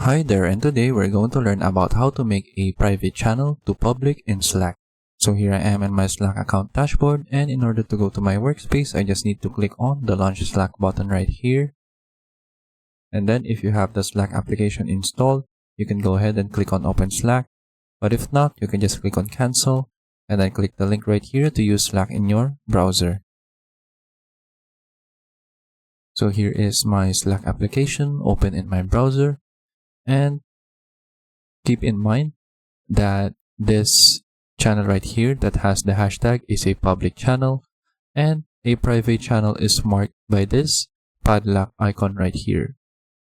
Hi there, and today we're going to learn about how to make a private channel to public in Slack. So here I am in my Slack account dashboard, and in order to go to my workspace, I just need to click on the Launch Slack button right here. And then if you have the Slack application installed, you can go ahead and click on Open Slack. But if not, you can just click on Cancel, and then click the link right here to use Slack in your browser. So here is my Slack application open in my browser. And keep in mind that this channel right here that has the hashtag is a public channel, and a private channel is marked by this padlock icon right here.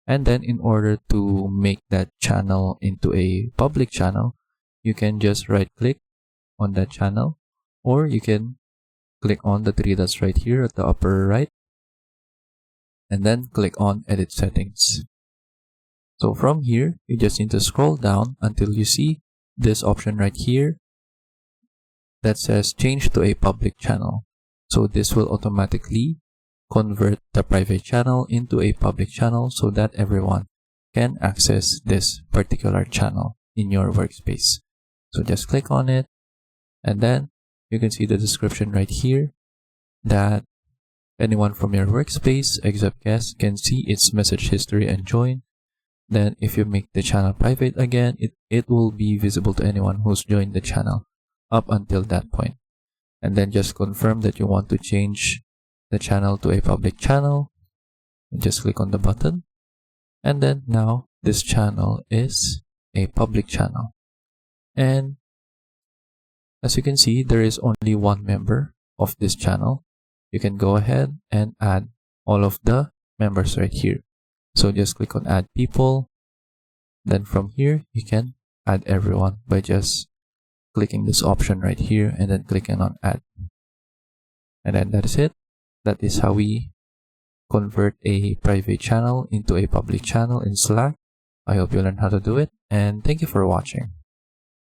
And then in order to make that channel into a public channel, you can just right click on that channel, or you can click on the three dots right here at the upper right, and then click on Edit Settings. So from here, you just need to scroll down until you see this option right here that says Change to a public channel. So this will automatically convert the private channel into a public channel so that everyone can access this particular channel in your workspace. So just click on it, and then you can see the description right here that anyone from your workspace except guests can see its message history and join. Then if you make the channel private again, it will be visible to anyone who's joined the channel up until that point. And then just confirm that you want to change the channel to a public channel. And just click on the button. And then now this channel is a public channel. And as you can see, there is only one member of this channel. You can go ahead and add all of the members right here. So just click on Add People. Then from here, you can add everyone by just clicking this option right here and then clicking on Add. And then that is it. That is how we convert a private channel into a public channel in Slack. I hope you learned how to do it, and thank you for watching.